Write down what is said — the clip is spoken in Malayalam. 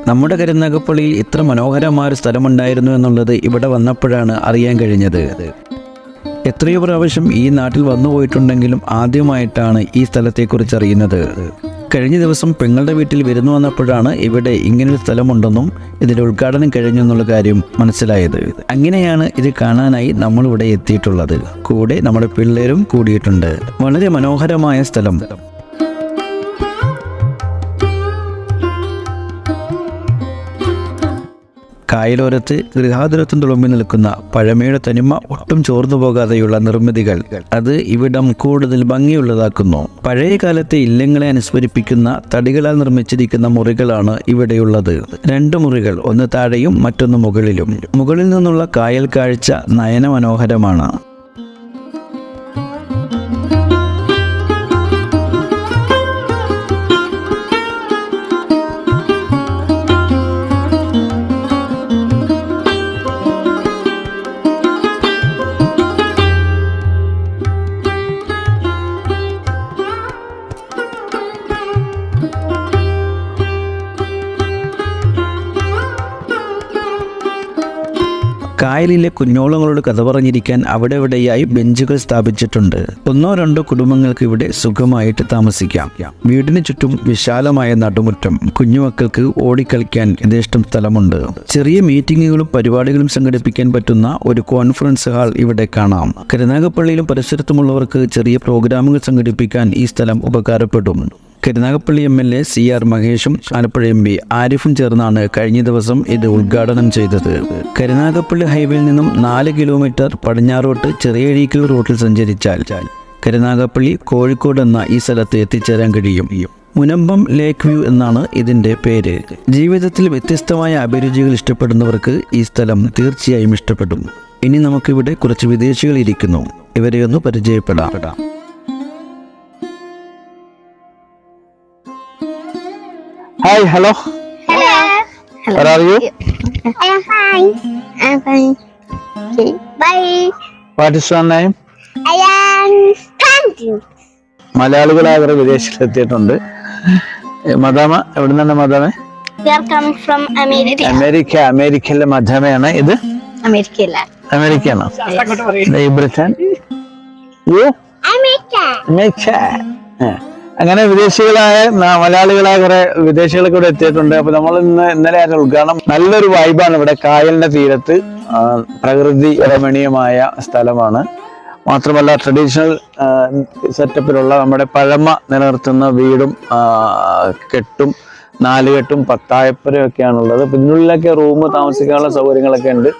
നമ്മുടെ കരുനാഗപ്പള്ളിയിൽ ഇത്ര മനോഹരമായ ഒരു സ്ഥലമുണ്ടായിരുന്നു എന്നുള്ളത് ഇവിടെ വന്നപ്പോഴാണ് അറിയാൻ കഴിഞ്ഞത്. എത്രയോ പ്രാവശ്യം ഈ നാട്ടിൽ വന്നു പോയിട്ടുണ്ടെങ്കിലും ആദ്യമായിട്ടാണ് ഈ സ്ഥലത്തെക്കുറിച്ച് അറിയുന്നത്. കഴിഞ്ഞ ദിവസം പെങ്ങളുടെ വീട്ടിൽ വിരുന്നു വന്നപ്പോഴാണ് ഇവിടെ ഇങ്ങനൊരു സ്ഥലമുണ്ടെന്നും ഇതിൻ്റെ ഉദ്ഘാടനം കഴിഞ്ഞു എന്നുള്ള കാര്യം മനസ്സിലായത്. അങ്ങനെയാണ് ഇത് കാണാനായി നമ്മളിവിടെ എത്തിയിട്ടുള്ളത്. കൂടെ നമ്മുടെ പിള്ളേരും കൂടിയിട്ടുണ്ട്. വളരെ മനോഹരമായ സ്ഥലം. കായലോരത്ത് ഗൃഹാതുരത്വം തുളുമ്പി നിൽക്കുന്ന പഴമയുടെ തനിമ ഒട്ടും ചോർന്നു പോകാതെയുള്ള നിർമ്മിതികൾ അത് ഇവിടം കൂടുതൽ ഭംഗിയുള്ളതാക്കുന്നു. പഴയ കാലത്തെ ഇല്ലങ്ങളെ അനുസ്മരിപ്പിക്കുന്ന തടികളാൽ നിർമ്മിച്ചിരിക്കുന്ന മുറികളാണ് ഇവിടെയുള്ളത്. 2 മുറികൾ, ഒന്ന് താഴെയും മറ്റൊന്ന് മുകളിലും. മുകളിൽ നിന്നുള്ള കായൽ കാഴ്ച നയന മനോഹരമാണ്. കായലിലെ കുഞ്ഞോളങ്ങളോട് കഥ പറഞ്ഞിരിക്കാൻ അവിടെ ഇവിടെയായി ബെഞ്ചുകൾ സ്ഥാപിച്ചിട്ടുണ്ട്. 1-2 കുടുംബങ്ങൾക്ക് ഇവിടെ സുഖമായിട്ട് താമസിക്കാം. വീടിന് ചുറ്റും വിശാലമായ നടുമുറ്റം. കുഞ്ഞുമക്കൾക്ക് ഓടിക്കളിക്കാൻ യഥേഷ്ടം സ്ഥലമുണ്ട്. ചെറിയ മീറ്റിങ്ങുകളും പരിപാടികളും സംഘടിപ്പിക്കാൻ പറ്റുന്ന ഒരു കോൺഫറൻസ് ഹാൾ ഇവിടെ കാണാം. കരുനാഗപ്പള്ളിയിലും പരിസരത്തുമുള്ളവർക്ക് ചെറിയ പ്രോഗ്രാമുകൾ സംഘടിപ്പിക്കാൻ ഈ സ്ഥലം ഉപകാരപ്പെടും. Karunagappally MLA CR മഹേഷും Alappuzha MP ആരിഫും ചേർന്നാണ് കഴിഞ്ഞ ദിവസം ഇത് ഉദ്ഘാടനം ചെയ്തത്. കരുനാഗപ്പള്ളി ഹൈവേയിൽ നിന്നും 4 കിലോമീറ്റർ പടിഞ്ഞാറോട്ട് ചെറിയഴീക്കൽ റൂട്ടിൽ സഞ്ചരിച്ചാൽ കരുനാഗപ്പള്ളി കോഴിക്കോട് എന്ന ഈ സ്ഥലത്ത് എത്തിച്ചേരാൻ കഴിയും. മുനമ്പം ലേക്ക് വ്യൂ എന്നാണ് ഇതിൻ്റെ പേര്. ജീവിതത്തിൽ വ്യത്യസ്തമായ അഭിരുചികൾ ഇഷ്ടപ്പെടുന്നവർക്ക് ഈ സ്ഥലം തീർച്ചയായും ഇഷ്ടപ്പെടും. ഇനി നമുക്കിവിടെ കുറച്ച് വിദേശികൾ ഇരിക്കുന്നു. ഇവരെ ഒന്ന് പരിചയപ്പെടാം. Hi, hello. Hello. Where are you? I am fine. I'm fine. Okay. Bye. What is your name? I am Tanju. മലയാളികളായ അവരെ വിദേശികളെത്തിയിട്ടുണ്ട്. മദാമ എവിടെ നിന്നാണ് മദാമ? We are coming from America. അമേരിക്കയിലെ മദാമയാണ് ഇത്. അമേരിക്കയാണോ? ബ്രിട്ടൻ. അമേരിക്ക. അങ്ങനെ വിദേശികളായ മലയാളികളായ കുറെ വിദേശികളൊക്കെ ഇവിടെ എത്തിയിട്ടുണ്ട്. അപ്പൊ നമ്മൾ ഇന്നലെ ഉദ്ഘാടനം. നല്ലൊരു വൈബാണ് ഇവിടെ. കായലിന്റെ തീരത്ത് പ്രകൃതി രമണീയമായ സ്ഥലമാണ്. മാത്രമല്ല ട്രഡീഷണൽ സെറ്റപ്പിലുള്ള നമ്മുടെ പഴമ നിലനിർത്തുന്ന വീടും കെട്ടും 4 കെട്ടും പത്തായപ്പുരയും ഒക്കെയാണുള്ളത്. അപ്പൊ ഇതിനുള്ളിലൊക്കെ റൂം താമസിക്കാനുള്ള സൗകര്യങ്ങളൊക്കെ ഉണ്ട്.